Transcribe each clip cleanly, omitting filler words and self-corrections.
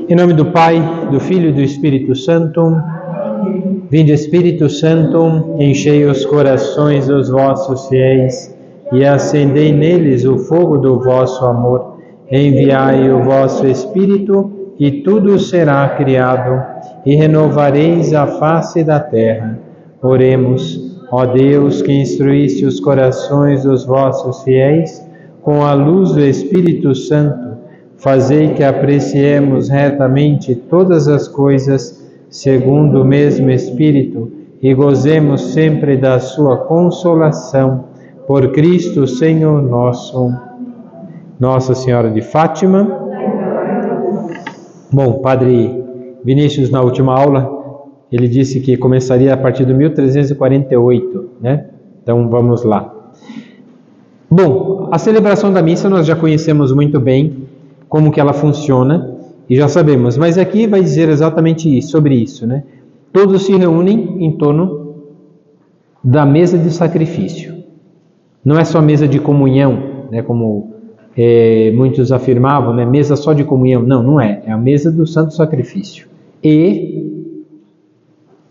Em nome do Pai, do Filho e do Espírito Santo. Vinde, Espírito Santo, enchei os corações dos vossos fiéis e acendei neles o fogo do vosso amor. Enviai o vosso Espírito e tudo será criado e renovareis a face da terra. Oremos, ó Deus, que instruíste os corações dos vossos fiéis com a luz do Espírito Santo. Fazei que apreciemos retamente todas as coisas segundo o mesmo Espírito e gozemos sempre da sua consolação. Por Cristo, Senhor nosso. Nossa Senhora de Fátima. Bom, Padre Vinícius, na última aula, ele disse que começaria a partir do 1348, né? Então, vamos lá. Bom, a celebração da missa nós já conhecemos muito bem, como que ela funciona, e já sabemos, mas aqui vai dizer exatamente isso, sobre isso, né? Todos se reúnem em torno da mesa de sacrifício. Não é só mesa de comunhão, né? Como muitos afirmavam, né? Mesa só de comunhão. Não, não é. É a mesa do santo sacrifício. E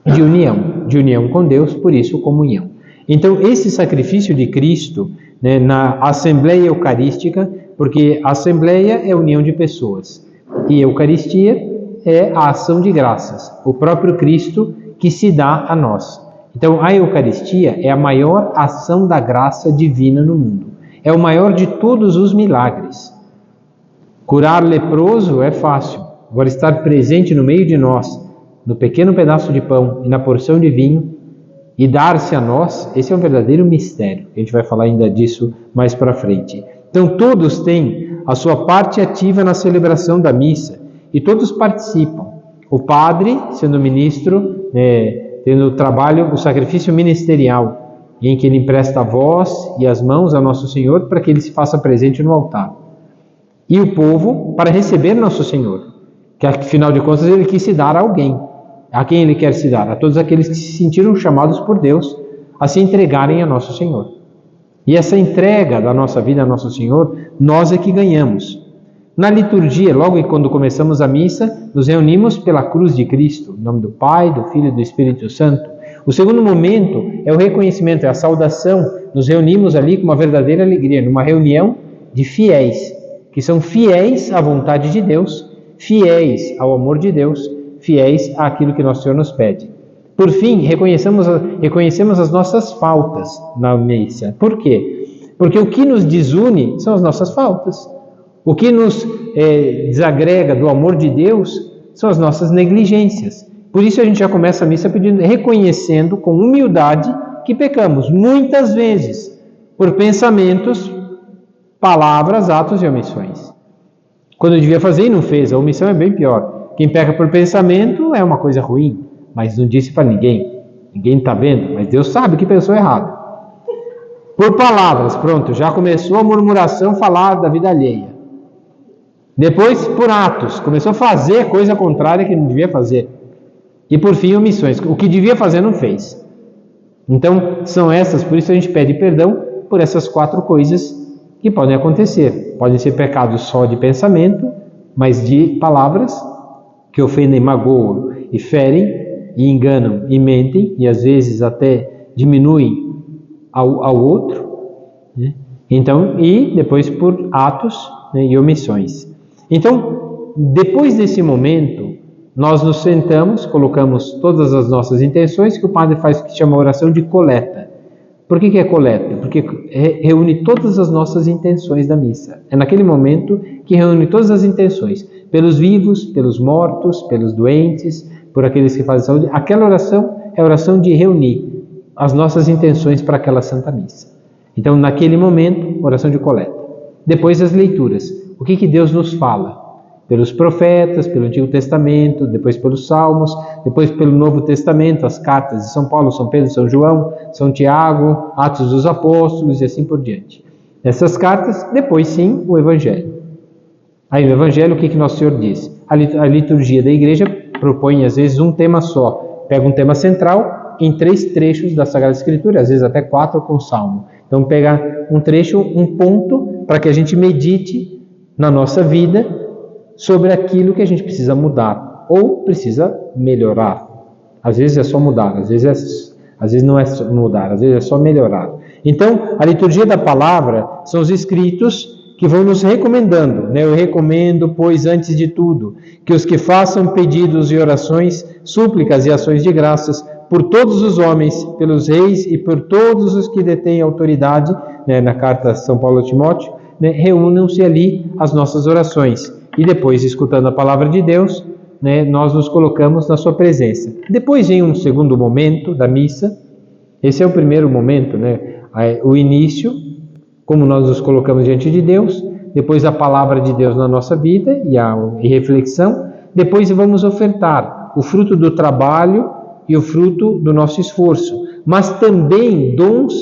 de união com Deus, por isso comunhão. Então, esse sacrifício de Cristo, né, na Assembleia Eucarística, porque a Assembleia é a união de pessoas e a Eucaristia é a ação de graças, o próprio Cristo que se dá a nós. Então, a Eucaristia é a maior ação da graça divina no mundo. É o maior de todos os milagres. Curar leproso é fácil. Agora, estar presente no meio de nós, no pequeno pedaço de pão e na porção de vinho, e dar-se a nós, esse é um verdadeiro mistério. A gente vai falar ainda disso mais para frente. Então, todos têm a sua parte ativa na celebração da missa e todos participam. O padre, sendo ministro, tendo o trabalho, o sacrifício ministerial, em que ele empresta a voz e as mãos a Nosso Senhor para que ele se faça presente no altar. E o povo para receber Nosso Senhor, que afinal de contas ele quis se dar a alguém. A quem ele quer se dar? A todos aqueles que se sentiram chamados por Deus a se entregarem a Nosso Senhor. E essa entrega da nossa vida a Nosso Senhor, nós é que ganhamos. Na liturgia, logo quando começamos a missa, nos reunimos pela cruz de Cristo, em nome do Pai, do Filho e do Espírito Santo. O segundo momento é o reconhecimento, é a saudação. Nos reunimos ali com uma verdadeira alegria, numa reunião de fiéis, que são fiéis à vontade de Deus, fiéis ao amor de Deus, fiéis àquilo que Nosso Senhor nos pede. Por fim, reconhecemos as nossas faltas na missa. Por quê? Porque o que nos desune são as nossas faltas. O que nos desagrega do amor de Deus são as nossas negligências. Por isso a gente já começa a missa reconhecendo com humildade que pecamos muitas vezes por pensamentos, palavras, atos e omissões. Quando devia fazer e não fez, a omissão é bem pior. Quem peca por pensamento é uma coisa ruim, mas não disse para ninguém. Ninguém está vendo, mas Deus sabe que pensou errado. Por palavras, pronto, já começou a murmuração, falar da vida alheia. Depois, por atos, começou a fazer coisa contrária que não devia fazer. E por fim, omissões. O que devia fazer, não fez. Então, são essas, por isso a gente pede perdão por essas 4 coisas que podem acontecer. Podem ser pecados só de pensamento, mas de palavras que ofendem, magoam e ferem, e enganam e mentem, e às vezes até diminuem ao outro, né? Então, e depois por atos, né, e omissões. Então, depois desse momento, nós nos sentamos, colocamos todas as nossas intenções, que o padre faz o que chama oração de coleta. Por que é coleta? Porque reúne todas as nossas intenções da missa. É naquele momento que reúne todas as intenções, pelos vivos, pelos mortos, pelos doentes, por aqueles que fazem saúde. Aquela oração é a oração de reunir as nossas intenções para aquela Santa Missa. Então, naquele momento, oração de coleta. Depois as leituras. O que Deus nos fala? Pelos profetas, pelo Antigo Testamento, depois pelos Salmos, depois pelo Novo Testamento, as cartas de São Paulo, São Pedro, São João, São Tiago, Atos dos Apóstolos e assim por diante. Essas cartas, depois sim, o Evangelho. Aí no Evangelho, o que Nosso Senhor diz? A liturgia da igreja propõe às vezes um tema só. Pega um tema central em 3 trechos da Sagrada Escritura, às vezes até 4 com Salmo. Então pega um trecho, um ponto, para que a gente medite na nossa vida sobre aquilo que a gente precisa mudar ou precisa melhorar. Às vezes é só mudar, às vezes não é só mudar, às vezes é só melhorar. Então, a liturgia da palavra são os escritos que vão nos recomendando, né? Eu recomendo, pois, antes de tudo, que os que façam pedidos e orações, súplicas e ações de graças, por todos os homens, pelos reis e por todos os que detêm autoridade, né? Na carta São Paulo a Timóteo, né? Reúnam-se ali as nossas orações. E depois, escutando a palavra de Deus, né? Nós nos colocamos na sua presença. Depois vem um segundo momento da missa. Esse é o primeiro momento, né? O início, como nós nos colocamos diante de Deus, depois a palavra de Deus na nossa vida e reflexão, depois vamos ofertar o fruto do trabalho e o fruto do nosso esforço, mas também dons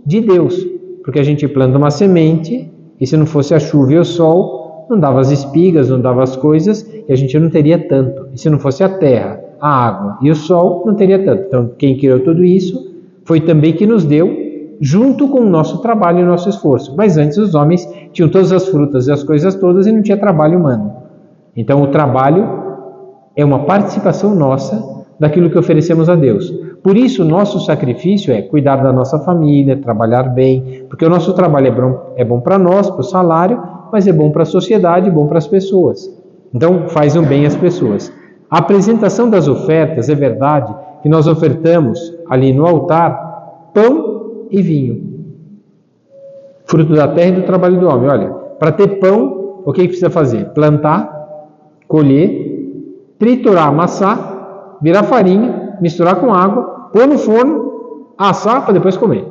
de Deus, porque a gente planta uma semente e se não fosse a chuva e o sol, não dava as espigas, não dava as coisas e a gente não teria tanto. E se não fosse a terra, a água e o sol, não teria tanto. Então, quem criou tudo isso foi também que nos deu, junto com o nosso trabalho e o nosso esforço. Mas antes os homens tinham todas as frutas e as coisas todas e não tinha trabalho humano. Então o trabalho é uma participação nossa daquilo que oferecemos a Deus. Por isso o nosso sacrifício é cuidar da nossa família, trabalhar bem, porque o nosso trabalho é bom para nós, para o salário, mas é bom para a sociedade, bom para as pessoas. Então faz um bem às pessoas. A apresentação das ofertas, é verdade que nós ofertamos ali no altar pão e vinho, fruto da terra e do trabalho do homem. Olha, para ter pão, o que precisa fazer? Plantar, colher, triturar, amassar, virar farinha, misturar com água, pôr no forno, assar para depois comer.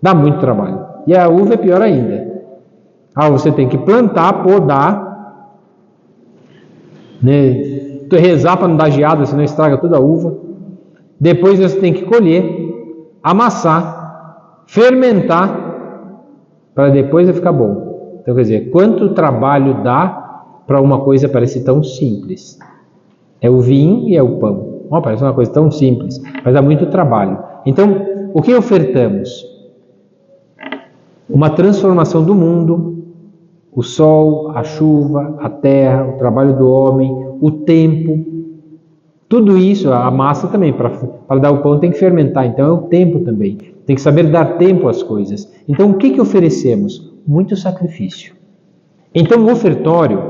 Dá muito trabalho. E a uva é pior ainda. Você tem que plantar, podar, né? Rezar para não dar geada, senão estraga toda a uva. Depois você tem que colher, amassar, fermentar, para depois ficar bom. Então, quer dizer, quanto trabalho dá para uma coisa parecer tão simples? É o vinho e é o pão. Parece uma coisa tão simples, mas dá muito trabalho. Então, o que ofertamos? Uma transformação do mundo, o sol, a chuva, a terra, o trabalho do homem, o tempo. Tudo isso, a massa também, para dar o pão tem que fermentar, então é o tempo também. Tem que saber dar tempo às coisas. Então, o que oferecemos? Muito sacrifício. Então, o ofertório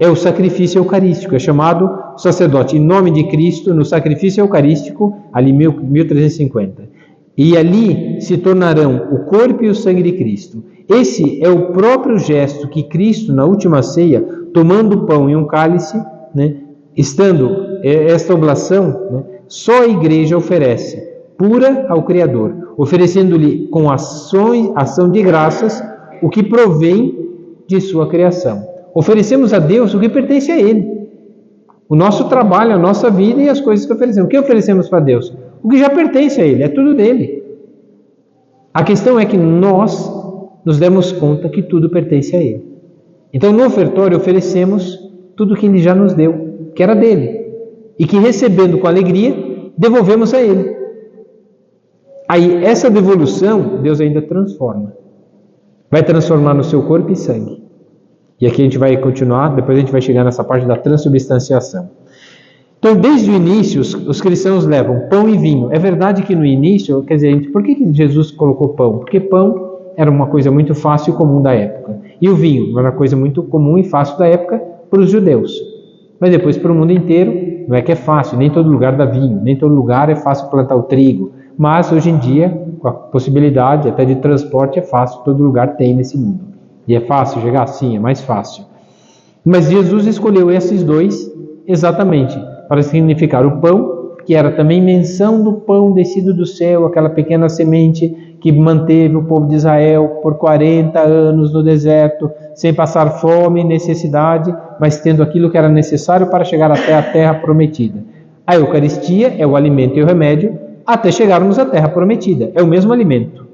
é o sacrifício eucarístico. É chamado sacerdote em nome de Cristo no sacrifício eucarístico, ali 1350. E ali se tornarão o corpo e o sangue de Cristo. Esse é o próprio gesto que Cristo, na última ceia, tomando o pão e um cálice, né, estando esta oblação, né, só a igreja oferece, pura ao Criador, oferecendo-lhe com ação de graças o que provém de sua criação. Oferecemos a Deus o que pertence a Ele. O nosso trabalho, a nossa vida e as coisas que oferecemos. O que oferecemos para Deus? O que já pertence a Ele, é tudo dele. A questão é que nós nos demos conta que tudo pertence a Ele. Então, no ofertório, oferecemos tudo que Ele já nos deu, que era dele, e que recebendo com alegria, devolvemos a Ele. Aí, essa devolução, Deus ainda transforma. Vai transformar no seu corpo e sangue. E aqui a gente vai continuar, depois a gente vai chegar nessa parte da transubstanciação. Então, desde o início, os cristãos levam pão e vinho. É verdade que no início, quer dizer, por que Jesus colocou pão? Porque pão era uma coisa muito fácil e comum da época. E o vinho era uma coisa muito comum e fácil da época para os judeus. Mas depois para o mundo inteiro, não é que é fácil, nem todo lugar dá vinho, nem todo lugar é fácil plantar o trigo. Mas hoje em dia, com a possibilidade até de transporte, é fácil, todo lugar tem nesse mundo. E é fácil chegar? Sim, é mais fácil. Mas Jesus escolheu esses dois exatamente para significar o pão, que era também menção do pão descido do céu, aquela pequena semente que manteve o povo de Israel por 40 anos no deserto, sem passar fome e necessidade, mas tendo aquilo que era necessário para chegar até a terra prometida. A Eucaristia é o alimento e o remédio até chegarmos à terra prometida. É o mesmo alimento.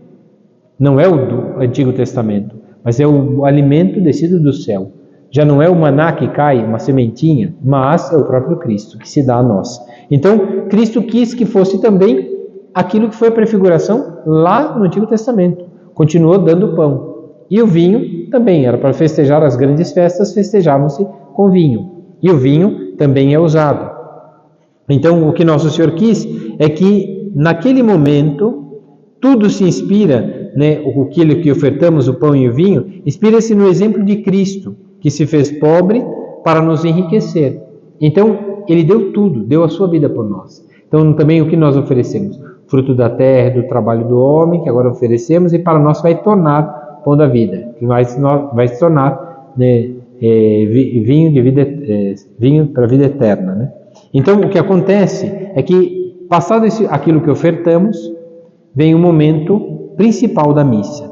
Não é o do Antigo Testamento, mas é o alimento descido do céu. Já não é o maná que cai, uma sementinha, mas é o próprio Cristo que se dá a nós. Então, Cristo quis que fosse também aquilo que foi a prefiguração lá no Antigo Testamento. Continuou dando pão. E o vinho também era para festejar as grandes festas, festejavam-se com vinho. E o vinho também é usado. Então, o que Nosso Senhor quis é que, naquele momento, tudo se inspira, né, aquilo que ofertamos, o pão e o vinho, inspira-se no exemplo de Cristo, que se fez pobre para nos enriquecer. Então, Ele deu tudo, deu a sua vida por nós. Então, também o que nós oferecemos? Fruto da terra, do trabalho do homem, que agora oferecemos, e para nós vai tornar pão da vida, que vai se tornar, né, vinho para a vida eterna, né? Então, o que acontece é que, passado aquilo que ofertamos, vem o momento principal da missa.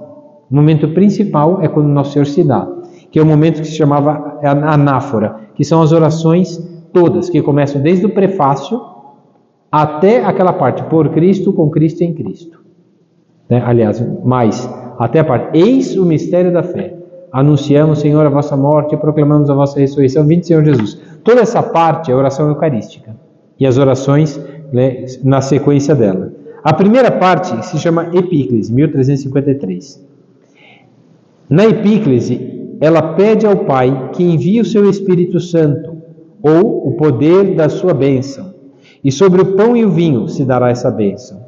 O momento principal é quando Nosso Senhor se dá, que é o momento que se chamava anáfora, que são as orações todas, que começam desde o prefácio até aquela parte, por Cristo, com Cristo e em Cristo. Né? Aliás, mais, até a parte, eis o mistério da fé. Anunciamos, Senhor, a vossa morte e proclamamos a vossa ressurreição. Vinde, Senhor Jesus. Toda essa parte é a oração eucarística. E as orações, né, na sequência dela. A primeira parte se chama Epíclese, 1353. Na Epíclese, ela pede ao Pai que envie o seu Espírito Santo, ou o poder da sua bênção. E sobre o pão e o vinho se dará essa bênção.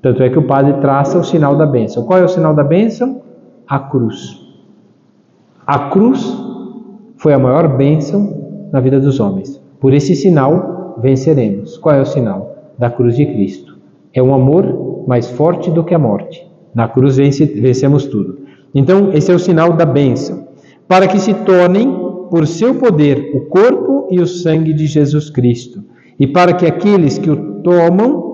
Tanto é que o padre traça o sinal da bênção. Qual é o sinal da bênção? A cruz. A cruz foi a maior bênção na vida dos homens. Por esse sinal venceremos. Qual é o sinal? Da cruz de Cristo. É um amor mais forte do que a morte. Na cruz vencemos tudo. Então, esse é o sinal da bênção. Para que se tornem, por seu poder, o corpo e o sangue de Jesus Cristo. E para que aqueles que o tomam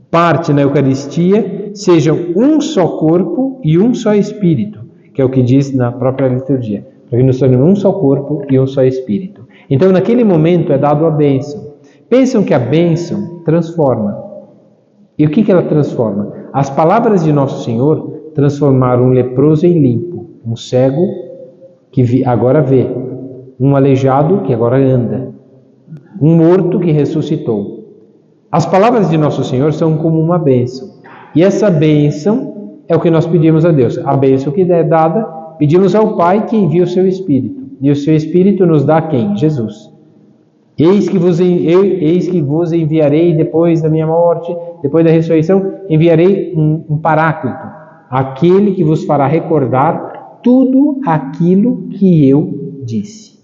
parte na Eucaristia sejam um só corpo e um só espírito, que é o que diz na própria liturgia, para que nos tornem um só corpo e um só espírito. Então, naquele momento é dado a bênção. Pensam que a bênção transforma. E o que ela transforma? As palavras de Nosso Senhor transformaram um leproso em limpo, um cego que agora vê, um aleijado que agora anda, um morto que ressuscitou. As palavras de Nosso Senhor são como uma bênção. E essa bênção é o que nós pedimos a Deus. A bênção que é dada, pedimos ao Pai que envie o seu Espírito. E o seu Espírito nos dá quem? Jesus. Eis que vos enviarei depois da minha morte, depois da ressurreição, enviarei um Paráclito, aquele que vos fará recordar tudo aquilo que eu disse.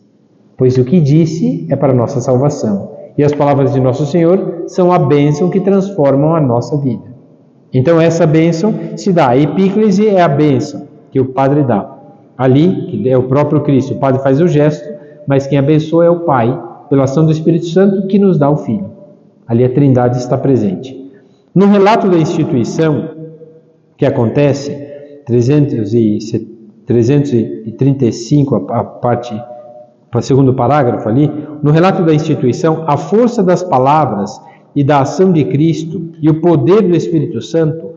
Pois o que disse é para a nossa salvação. E as palavras de Nosso Senhor são a bênção que transformam a nossa vida. Então essa bênção se dá. A epíclese é a bênção que o Padre dá. Ali, que é o próprio Cristo, o Padre faz o gesto, mas quem abençoa é o Pai, pela ação do Espírito Santo, que nos dá o Filho. Ali a Trindade está presente. No relato da instituição, que acontece, 335, a parte, o segundo parágrafo ali, no relato da instituição, a força das palavras e da ação de Cristo e o poder do Espírito Santo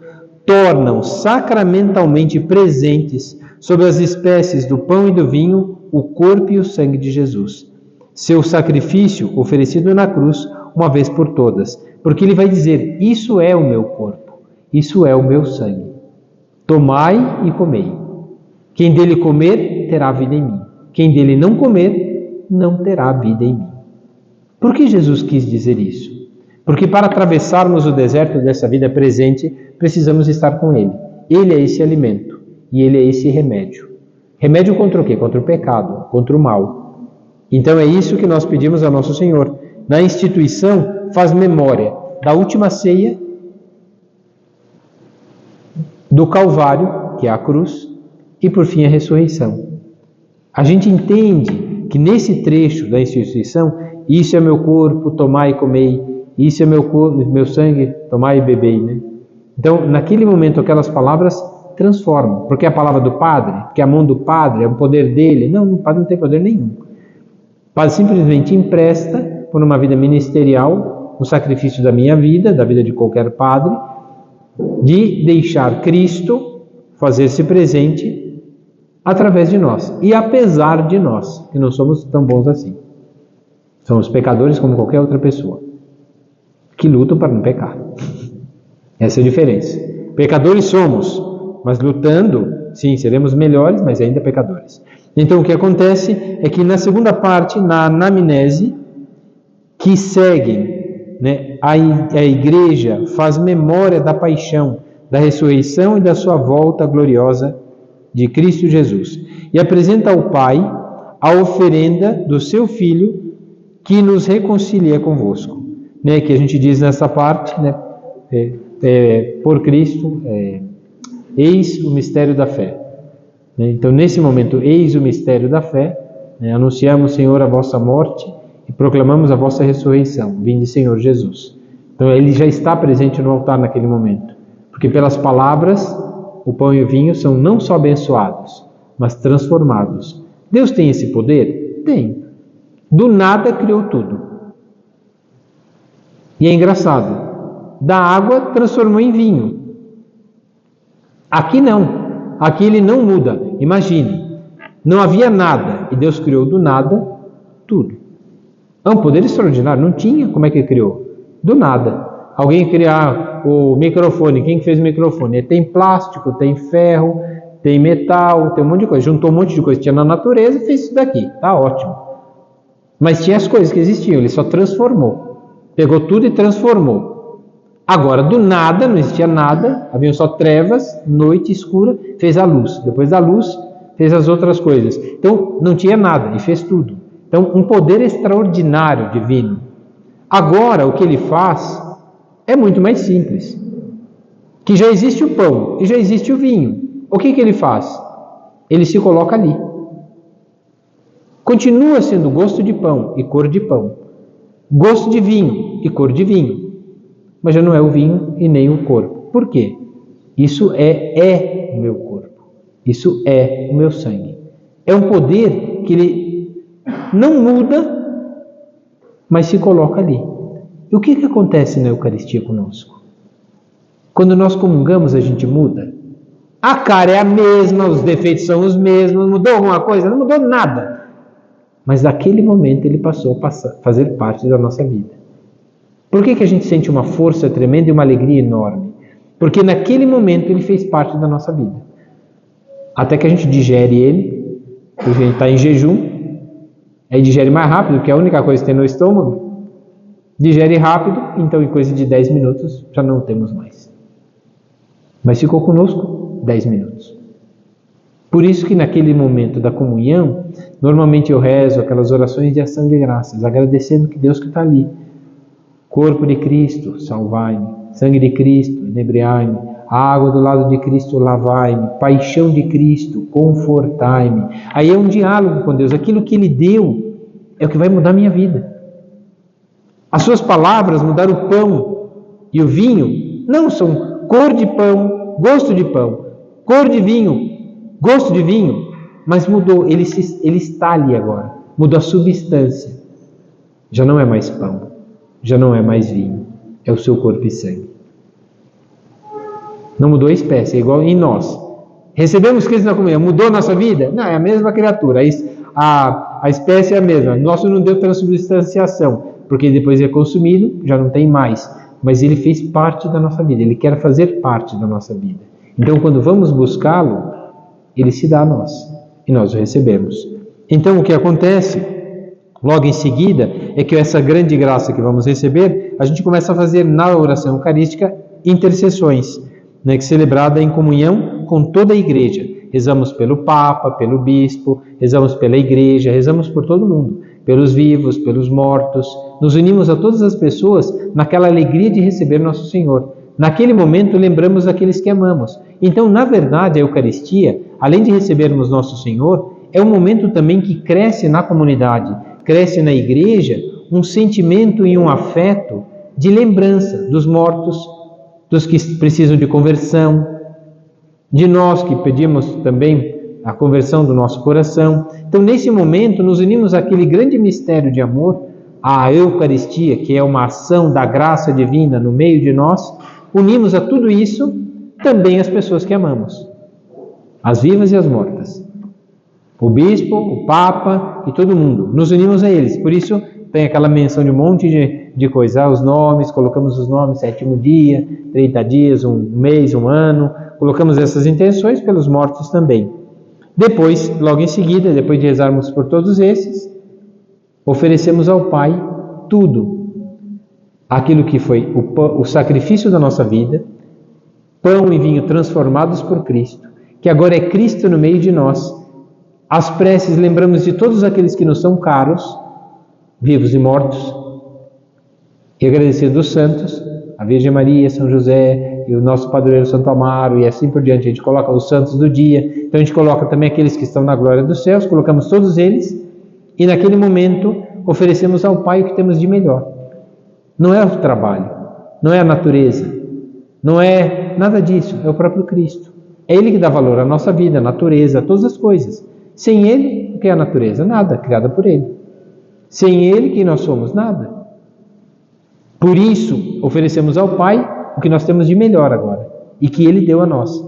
tornam sacramentalmente presentes sobre as espécies do pão e do vinho o corpo e o sangue de Jesus. Seu sacrifício oferecido na cruz uma vez por todas, porque ele vai dizer, isso é o meu corpo, isso é o meu sangue. Tomai e comei. Quem dele comer, terá vida em mim. Quem dele não comer, não terá vida em mim. Por que Jesus quis dizer isso? Porque para atravessarmos o deserto dessa vida presente, precisamos estar com Ele. Ele é esse alimento e Ele é esse remédio. Remédio contra o quê? Contra o pecado, contra o mal. Então é isso que nós pedimos a Nosso Senhor. Na instituição, faz memória da última ceia, do Calvário, que é a cruz, e por fim a ressurreição. A gente entende que nesse trecho da instituição, isso é meu corpo, tomai e comei, isso é meu corpo, meu sangue, tomai e bebei, né? Então, naquele momento, aquelas palavras transformam, porque é a palavra do Padre, porque a mão do Padre é o poder dele. Não, o Padre não tem poder nenhum. O Padre simplesmente empresta, por uma vida ministerial, o sacrifício da minha vida, da vida de qualquer padre, de deixar Cristo fazer-se presente através de nós, e apesar de nós, que não somos tão bons assim. Somos pecadores como qualquer outra pessoa, que lutam para não pecar. Essa é a diferença. Pecadores somos, mas lutando, sim, seremos melhores, mas ainda pecadores. Então o que acontece é que na segunda parte, na anamnese, que segue, né, a igreja faz memória da paixão, da ressurreição e da sua volta gloriosa de Cristo Jesus, e apresenta ao Pai a oferenda do seu Filho que nos reconcilia convosco, né, que a gente diz nessa parte, né, por Cristo, eis o mistério da fé. Então, nesse momento, eis o mistério da fé, né, anunciamos, Senhor, a vossa morte e proclamamos a vossa ressurreição. Vinde, Senhor Jesus. Então, ele já está presente no altar naquele momento, porque pelas palavras, o pão e o vinho são não só abençoados, mas transformados. Deus tem esse poder? Tem. Do nada criou tudo. E é engraçado, da água transformou em vinho. Aqui não. Aqui ele não muda. Imagine, não havia nada e Deus criou do nada tudo. É um poder extraordinário. Não tinha. Como é que criou? Do nada. Alguém criar o microfone. Quem fez o microfone? Tem plástico, tem ferro, tem metal, tem um monte de coisa. Juntou um monte de coisa que tinha na natureza e fez isso daqui. Tá ótimo. Mas tinha as coisas que existiam. Ele só transformou. Pegou tudo e transformou. Agora, do nada, não existia nada, haviam só trevas, noite escura, fez a luz. Depois da luz, fez as outras coisas. Então, não tinha nada e fez tudo. Então, um poder extraordinário divino. Agora, o que ele faz é muito mais simples. Que já existe o pão e já existe o vinho. O que ele faz? Ele se coloca ali. Continua sendo gosto de pão e cor de pão. Gosto de vinho e cor de vinho. Mas já não é o vinho e nem o corpo. Por quê? Isso é o meu corpo. Isso é o meu sangue. É um poder que ele não muda, mas se coloca ali. E o que acontece na Eucaristia conosco? Quando nós comungamos, a gente muda. A cara é a mesma, os defeitos são os mesmos, mudou alguma coisa? Não mudou nada. Mas naquele momento ele passou a fazer parte da nossa vida. Por que a gente sente uma força tremenda e uma alegria enorme? Porque naquele momento ele fez parte da nossa vida. Até que a gente digere ele, porque a gente está em jejum, aí digere mais rápido, porque é a única coisa que tem no estômago. Digere rápido, então em coisa de 10 minutos já não temos mais. Mas ficou conosco 10 minutos. Por isso que naquele momento da comunhão, normalmente eu rezo aquelas orações de ação de graças, agradecendo que Deus que está ali. Corpo de Cristo, salvai-me. Sangue de Cristo, inebriai-me. Água do lado de Cristo, lavai-me. Paixão de Cristo, confortai-me. Aí é um diálogo com Deus. Aquilo que Ele deu é o que vai mudar a minha vida. As suas palavras mudaram o pão e o vinho. Não são cor de pão, gosto de pão. Cor de vinho, gosto de vinho. Mas mudou, ele está ali agora. Mudou a substância. Já não é mais pão. Já não é mais vinho, é o seu corpo e sangue. Não mudou a espécie, é igual em nós. Recebemos Cristo na comunhão, mudou a nossa vida? Não, é a mesma criatura, a espécie é a mesma. Nosso não deu transubstanciação, porque depois é consumido, já não tem mais. Mas ele fez parte da nossa vida, ele quer fazer parte da nossa vida. Então, quando vamos buscá-lo, ele se dá a nós, e nós o recebemos. Então, o que acontece logo em seguida é que essa grande graça que vamos receber, a gente começa a fazer na oração eucarística intercessões, né, que é celebrada em comunhão com toda a igreja. Rezamos pelo Papa, pelo Bispo, rezamos pela igreja, rezamos por todo mundo, pelos vivos, pelos mortos. Nos unimos a todas as pessoas naquela alegria de receber Nosso Senhor. Naquele momento lembramos aqueles que amamos. Então, na verdade, a Eucaristia, além de recebermos Nosso Senhor, é um momento também que cresce na comunidade, cresce na igreja um sentimento e um afeto de lembrança dos mortos, dos que precisam de conversão, de nós que pedimos também a conversão do nosso coração. Então, nesse momento, nos unimos àquele grande mistério de amor, a Eucaristia, que é uma ação da graça divina no meio de nós. Unimos a tudo isso também as pessoas que amamos, as vivas e as mortas. O bispo, o papa e todo mundo. Nos unimos a eles. Por isso tem aquela menção de um monte de coisa. Os nomes, colocamos os nomes, 7º dia, 30 dias, um mês, um ano. Colocamos essas intenções pelos mortos também. Depois, logo em seguida, depois de rezarmos por todos esses, oferecemos ao Pai tudo. Aquilo que foi o sacrifício da nossa vida, pão e vinho transformados por Cristo, que agora é Cristo no meio de nós. As preces, lembramos de todos aqueles que nos são caros, vivos e mortos, e agradecidos dos santos, a Virgem Maria, São José, e o nosso padroeiro Santo Amaro, e assim por diante. A gente coloca os santos do dia, então a gente coloca também aqueles que estão na glória dos céus, colocamos todos eles, e naquele momento oferecemos ao Pai o que temos de melhor. Não é o trabalho, não é a natureza, não é nada disso, é o próprio Cristo. É Ele que dá valor à nossa vida, à natureza, a todas as coisas. Sem Ele, o que é a natureza? Nada, criada por Ele. Sem Ele, quem nós somos? Nada. Por isso, oferecemos ao Pai o que nós temos de melhor agora, e que Ele deu a nós.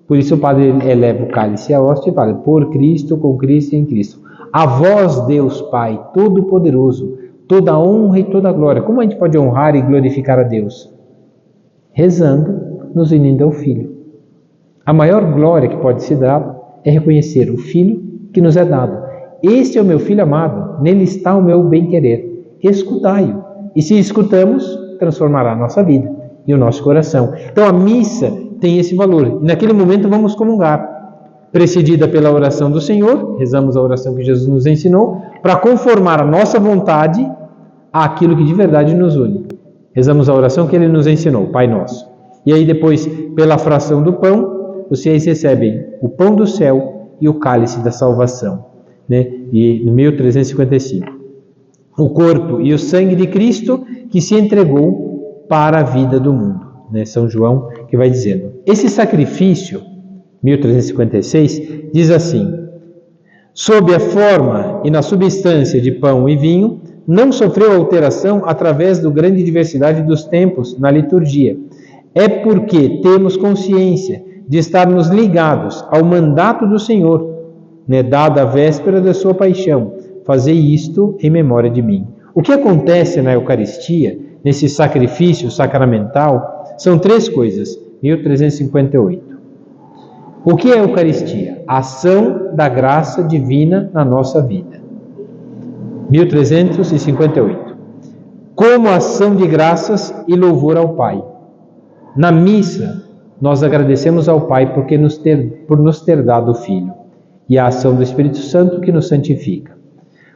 Por isso o Padre eleva o cálice e a hóstia e fala: por Cristo, com Cristo e em Cristo. A vós, Deus Pai Todo-Poderoso, toda a honra e toda a glória. Como a gente pode honrar e glorificar a Deus? Rezando, nos unindo ao Filho. A maior glória que pode se dar é reconhecer o Filho que nos é dado. Este é o meu Filho amado, nele está o meu bem-querer. Escutai-o. E se escutamos, transformará a nossa vida e o nosso coração. Então a missa tem esse valor. E naquele momento vamos comungar, precedida pela oração do Senhor, rezamos a oração que Jesus nos ensinou, para conformar a nossa vontade àquilo que de verdade nos une. Rezamos a oração que Ele nos ensinou, Pai Nosso. E aí depois, pela fração do pão, os fiéis recebem o pão do céu e o cálice da salvação. E no 1355. O corpo e o sangue de Cristo que se entregou para a vida do mundo. São João que vai dizendo. Esse sacrifício, 1356, diz assim: sob a forma e na substância de pão e vinho, não sofreu alteração através da grande diversidade dos tempos na liturgia. É porque temos consciência de estarmos ligados ao mandato do Senhor, dado à véspera da sua paixão. Fazei isto em memória de mim. O que acontece na Eucaristia, nesse sacrifício sacramental, são 3 coisas. 1358. O que é a Eucaristia? A ação da graça divina na nossa vida. 1358. Como ação de graças e louvor ao Pai. Na missa, nós agradecemos ao Pai por nos ter dado o Filho, e a ação do Espírito Santo que nos santifica.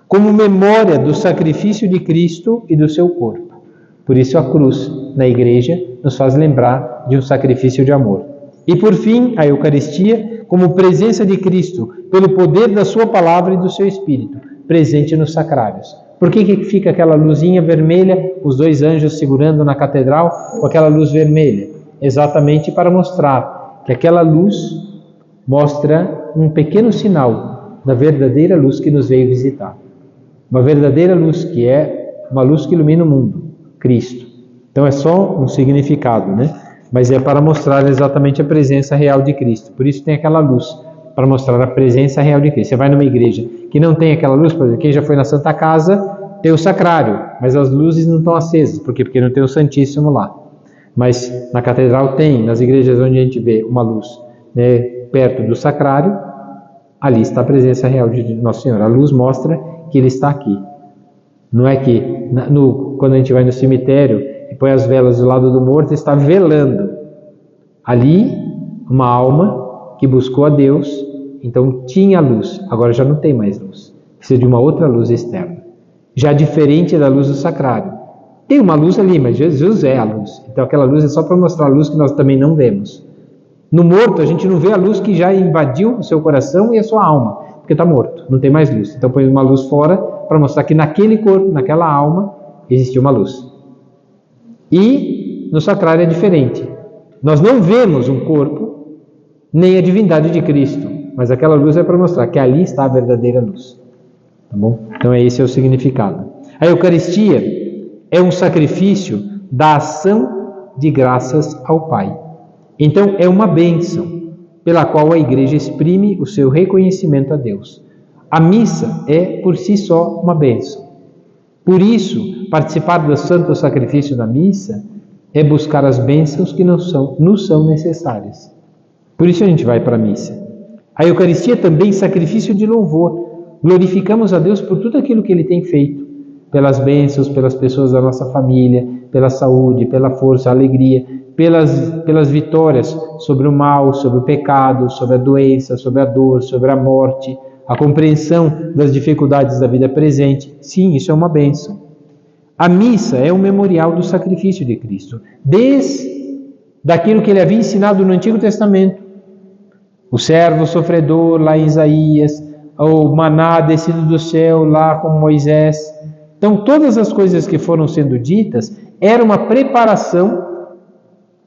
Como memória do sacrifício de Cristo e do seu corpo. Por isso a cruz, na igreja, nos faz lembrar de um sacrifício de amor. E por fim, a Eucaristia, como presença de Cristo, pelo poder da sua palavra e do seu Espírito, presente nos sacrários. Por que fica aquela luzinha vermelha, os 2 anjos segurando na catedral, com aquela luz vermelha? Exatamente para mostrar que aquela luz mostra um pequeno sinal da verdadeira luz que nos veio visitar. Uma verdadeira luz que é uma luz que ilumina o mundo, Cristo. Então é só um significado, Mas é para mostrar exatamente a presença real de Cristo. Por isso tem aquela luz, para mostrar a presença real de Cristo. Você vai numa igreja que não tem aquela luz, por exemplo, quem já foi na Santa Casa, tem o sacrário, mas as luzes não estão acesas. Por quê? Porque não tem o Santíssimo lá. Mas na catedral tem, nas igrejas onde a gente vê uma luz perto do sacrário, ali está a presença real de Nosso Senhor. A luz mostra que Ele está aqui. Não é que quando a gente vai no cemitério e põe as velas do lado do morto, está velando. Ali, uma alma que buscou a Deus, então tinha luz, agora já não tem mais luz. Precisa de uma outra luz externa. Já diferente da luz do sacrário. Tem uma luz ali, mas Jesus é a luz. Então aquela luz é só para mostrar a luz que nós também não vemos. No morto, a gente não vê a luz que já invadiu o seu coração e a sua alma, porque está morto, não tem mais luz. Então põe uma luz fora para mostrar que naquele corpo, naquela alma, existia uma luz. E no sacrário é diferente. Nós não vemos um corpo, nem a divindade de Cristo, mas aquela luz é para mostrar que ali está a verdadeira luz. Tá bom? Então esse é o significado. A Eucaristia é um sacrifício da ação de graças ao Pai. Então é uma bênção pela qual a igreja exprime o seu reconhecimento a Deus. A missa é por si só uma bênção. Por isso, participar do santo sacrifício da missa é buscar as bênçãos que nos são necessárias. Por isso a gente vai para a missa. A Eucaristia é também sacrifício de louvor. Glorificamos a Deus por tudo aquilo que Ele tem feito, pelas bênçãos, pelas pessoas da nossa família, pela saúde, pela força, a alegria, pelas vitórias sobre o mal, sobre o pecado, sobre a doença, sobre a dor, sobre a morte, a compreensão das dificuldades da vida presente. Sim, isso é uma bênção. A missa é um memorial do sacrifício de Cristo, desde daquilo que Ele havia ensinado no Antigo Testamento. O servo sofredor, lá em Isaías, o maná descido do céu, lá com Moisés. Então, todas as coisas que foram sendo ditas era uma preparação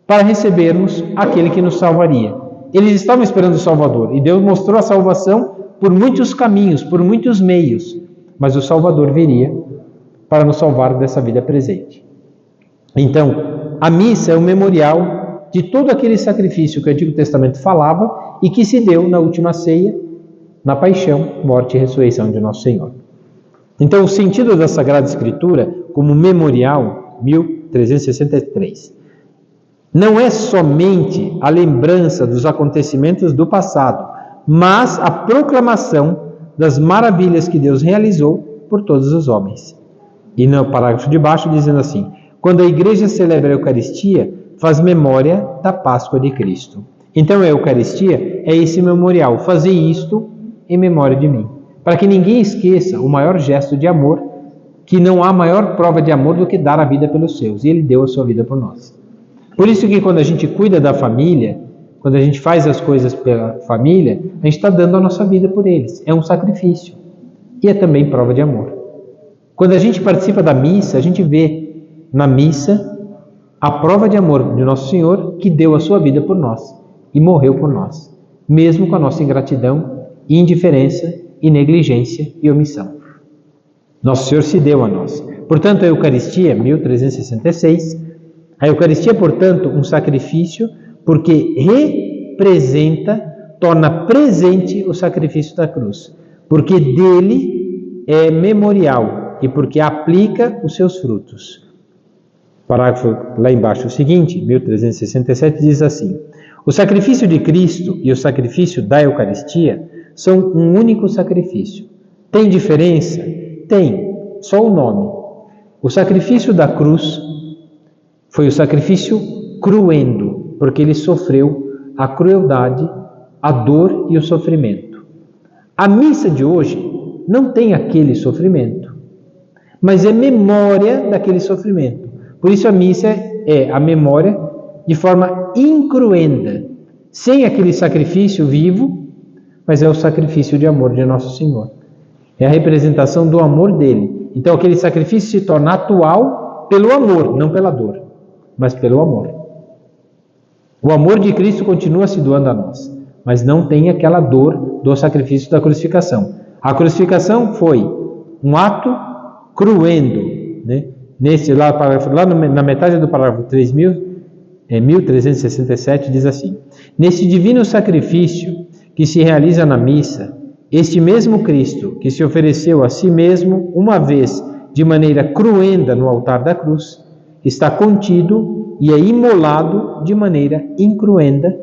para recebermos aquele que nos salvaria. Eles estavam esperando o Salvador, e Deus mostrou a salvação por muitos caminhos, por muitos meios, mas o Salvador viria para nos salvar dessa vida presente. Então, a missa é um memorial de todo aquele sacrifício que o Antigo Testamento falava e que se deu na última ceia, na paixão, morte e ressurreição de Nosso Senhor. Então, o sentido da Sagrada Escritura como memorial, 1363, não é somente a lembrança dos acontecimentos do passado, mas a proclamação das maravilhas que Deus realizou por todos os homens. E no parágrafo de baixo dizendo assim: quando a igreja celebra a Eucaristia, faz memória da Páscoa de Cristo. Então a Eucaristia é esse memorial, fazer isto em memória de mim, para que ninguém esqueça o maior gesto de amor, que não há maior prova de amor do que dar a vida pelos seus, e Ele deu a sua vida por nós. Por isso que quando a gente cuida da família, quando a gente faz as coisas pela família, a gente está dando a nossa vida por eles. É um sacrifício. E é também prova de amor. Quando a gente participa da missa, a gente vê na missa a prova de amor de Nosso Senhor, que deu a sua vida por nós e morreu por nós, mesmo com a nossa ingratidão, indiferença e negligência e omissão. Nosso Senhor se deu a nós. Portanto, a Eucaristia, 1366, a Eucaristia, portanto, um sacrifício, porque representa, torna presente o sacrifício da cruz, porque dele é memorial e porque aplica os seus frutos. Parágrafo lá embaixo, o seguinte, 1367, diz assim: o sacrifício de Cristo e o sacrifício da Eucaristia são um único sacrifício. Tem diferença? Tem, só o nome. O sacrifício da cruz foi o sacrifício cruendo, porque ele sofreu a crueldade, a dor e o sofrimento. A missa de hoje não tem aquele sofrimento, mas é memória daquele sofrimento. Por isso a missa é a memória de forma incruenta, sem aquele sacrifício vivo, mas é o sacrifício de amor de Nosso Senhor. É a representação do amor dele. Então aquele sacrifício se torna atual pelo amor, não pela dor, mas pelo amor. O amor de Cristo continua se doando a nós, mas não tem aquela dor do sacrifício da crucificação. A crucificação foi um ato cruendo, né? Na metade do parágrafo 1367 diz assim: nesse divino sacrifício que se realiza na missa, este mesmo Cristo que se ofereceu a si mesmo uma vez de maneira cruenta no altar da cruz, está contido e é imolado de maneira incruenta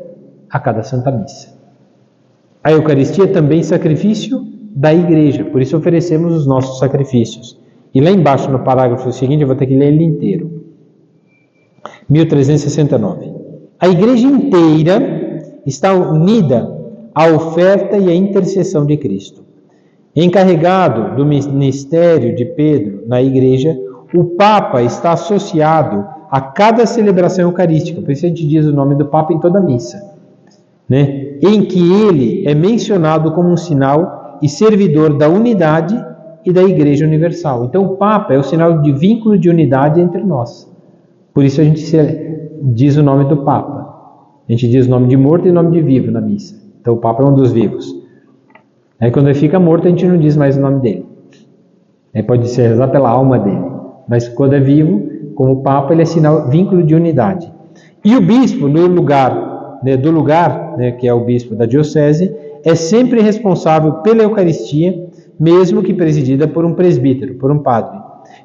a cada Santa Missa. A Eucaristia é também sacrifício da Igreja, por isso oferecemos os nossos sacrifícios. E lá embaixo, no parágrafo seguinte, eu vou ter que ler ele inteiro. 1369. A Igreja inteira está unida à oferta e à intercessão de Cristo. Encarregado do ministério de Pedro na Igreja, o Papa está associado a cada celebração eucarística, por isso a gente diz o nome do Papa em toda a missa, né? Em que ele é mencionado como um sinal e servidor da unidade e da Igreja Universal. Então o Papa é o sinal de vínculo de unidade entre nós. Por isso a gente diz o nome do Papa. A gente diz o nome de morto e o nome de vivo na missa. Então o Papa é um dos vivos. Aí quando ele fica morto, a gente não diz mais o nome dele. Aí pode ser rezar pela alma dele. Mas quando é vivo, como Papa, ele é sinal, vínculo de unidade. E o bispo, no lugar, que é o bispo da diocese, é sempre responsável pela Eucaristia, mesmo que presidida por um presbítero, por um padre.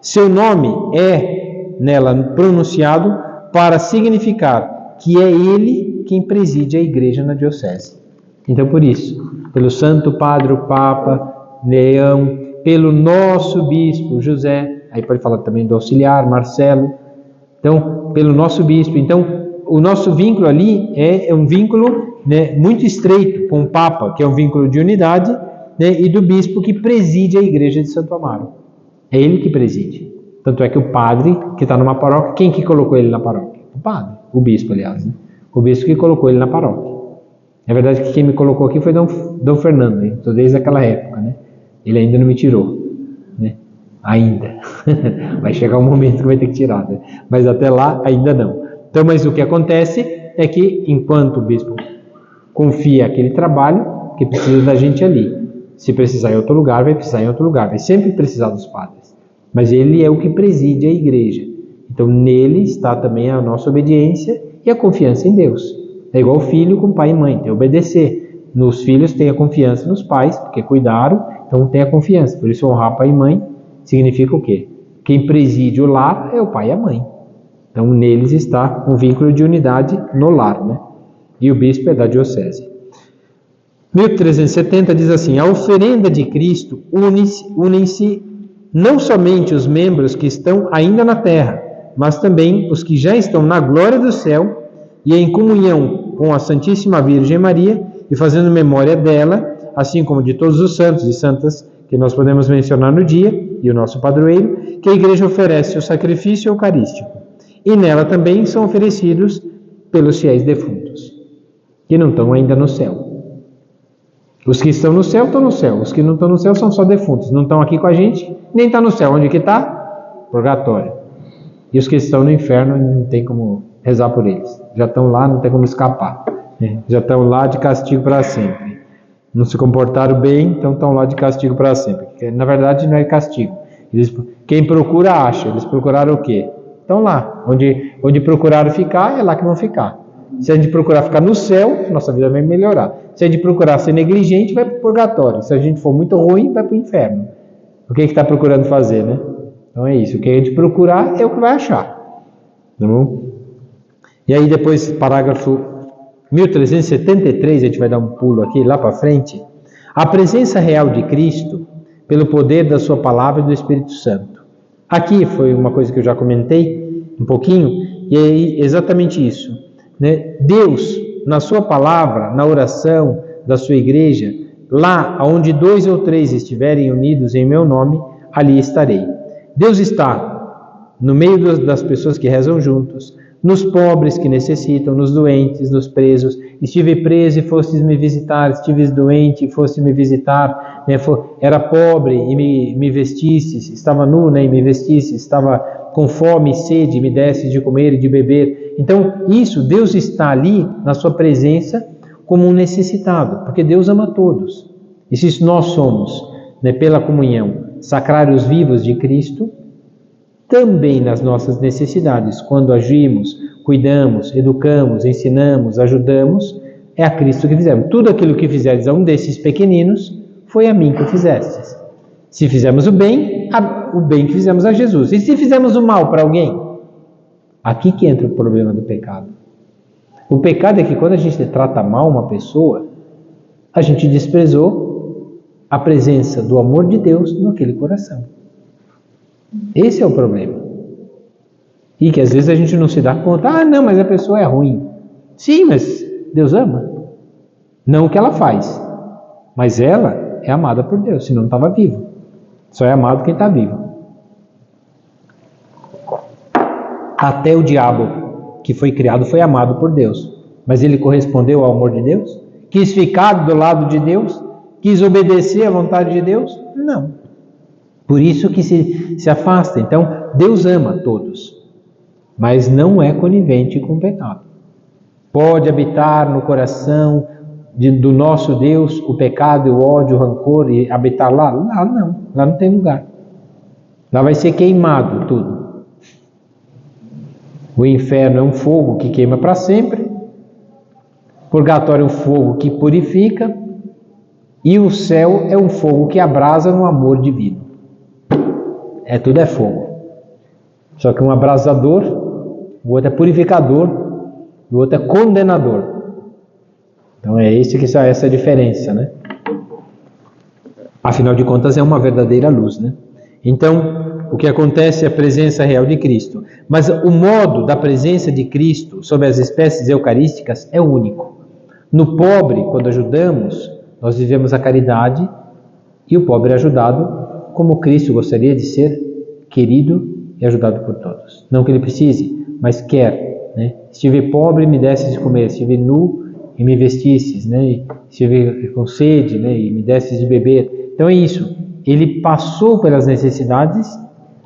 Seu nome é nela pronunciado para significar que é ele quem preside a igreja na diocese. Então, por isso, pelo Santo Padre, o Papa Leão, pelo nosso bispo José, aí pode falar também do auxiliar Marcelo, então, pelo nosso bispo. Então, o nosso vínculo ali é um vínculo, né, muito estreito com o Papa, que é um vínculo de unidade, né, e do bispo que preside a igreja de Santo Amaro. É ele que preside. Tanto é que o padre que está numa paróquia, quem que colocou ele na paróquia? O padre, o bispo, aliás. Né? O bispo que colocou ele na paróquia. É verdade que quem me colocou aqui foi Dom Fernando, hein? Então, desde aquela época, né? Ele ainda não me tirou, né? Ainda. Vai chegar um momento que vai ter que tirar, né? Mas até lá, ainda não. Então, mas o que acontece é que, enquanto o bispo confia aquele trabalho, que precisa da gente ali. Se precisar em outro lugar, vai precisar em outro lugar. Vai sempre precisar dos padres. Mas ele é o que preside a igreja. Então, nele está também a nossa obediência e a confiança em Deus. É igual filho com pai e mãe, tem que obedecer. Nos filhos tem a confiança nos pais, porque cuidaram, então tem a confiança. Por isso, honrar pai e mãe significa o quê? Quem preside o lar é o pai e a mãe. Então, neles está um vínculo de unidade no lar, né? E o bispo é da diocese. 1370 diz assim: a oferenda de Cristo unem-se não somente os membros que estão ainda na terra, mas também os que já estão na glória do céu e em comunhão com a Santíssima Virgem Maria e fazendo memória dela, assim como de todos os santos e santas que nós podemos mencionar no dia, e o nosso padroeiro, que a igreja oferece o sacrifício eucarístico. E nela também são oferecidos pelos fiéis defuntos, que não estão ainda no céu. Os que estão no céu, estão no céu. Os que não estão no céu são só defuntos. Não estão aqui com a gente, nem estão no céu. Onde que está? Purgatório. E os que estão no inferno, não tem como rezar por eles. Já estão lá, não tem como escapar. Já estão lá de castigo para sempre. Não se comportaram bem, então estão lá de castigo para sempre. Na verdade, não é castigo. Quem procura, acha. Eles procuraram o quê? Estão lá. Onde procuraram ficar, é lá que vão ficar. Se a gente procurar ficar no céu, nossa vida vai melhorar. Se a gente procurar ser negligente, vai para o purgatório. Se a gente for muito ruim, vai para o inferno. O que está procurando fazer, né? Então é isso. O que a gente procurar é o que vai achar. Tá bom? E aí depois, parágrafo 1373, a gente vai dar um pulo aqui, lá para frente. A presença real de Cristo, pelo poder da sua palavra e do Espírito Santo. Aqui foi uma coisa que eu já comentei um pouquinho, e é exatamente isso. Né? Deus, na sua palavra, na oração da sua igreja, lá onde 2 ou 3 estiverem unidos em meu nome, ali estarei. Deus está no meio das pessoas que rezam juntos, nos pobres que necessitam, nos doentes, nos presos. Estive preso e fostes me visitar, estive doente e foste me visitar, né? Era pobre e me vestistes, estava nu, né? E me vestistes, estava com fome e sede, me destes de comer e de beber. Então, isso, Deus está ali na sua presença como um necessitado, porque Deus ama todos. E se nós somos, né, pela comunhão, sacrários vivos de Cristo, também nas nossas necessidades, quando agimos, cuidamos, educamos, ensinamos, ajudamos, é a Cristo que fizemos. Tudo aquilo que fizerdes a um desses pequeninos, foi a mim que fizestes. Se fizemos o bem que fizemos a Jesus. E se fizemos o mal para alguém? Aqui que entra o problema do pecado. O pecado é que quando a gente trata mal uma pessoa, a gente desprezou a presença do amor de Deus naquele coração. Esse é o problema. E que às vezes a gente não se dá conta. Ah, não, mas a pessoa é ruim. Sim, mas Deus ama. Não o que ela faz. Mas ela é amada por Deus, senão não estava vivo. Só é amado quem está vivo. Até o diabo, que foi criado, foi amado por Deus. Mas ele correspondeu ao amor de Deus? Quis ficar do lado de Deus? Quis obedecer à vontade de Deus? Não. Por isso que se afasta. Então, Deus ama todos, mas não é conivente com o pecado. Pode habitar no coração do nosso Deus o pecado, o ódio, o rancor e habitar lá? Lá não, lá não tem lugar. Lá vai ser queimado tudo. O inferno é um fogo que queima para sempre, purgatório é um fogo que purifica, e o céu é um fogo que abrasa no amor divino. Tudo é fogo. Só que um é abrasador, o outro é purificador, o outro é condenador. Então é essa a diferença, né? Afinal de contas é uma verdadeira luz, né? Então, o que acontece é a presença real de Cristo. Mas o modo da presença de Cristo sobre as espécies eucarísticas é único. No pobre, quando ajudamos, nós vivemos a caridade e o pobre é ajudado como Cristo gostaria de ser querido e ajudado por todos. Não que ele precise, mas quer, né? Se estiver pobre, me desses de comer. Se estiver nu, e me vestisses, né? Se estiver com sede, né? E me desses de beber. Então é isso. Ele passou pelas necessidades,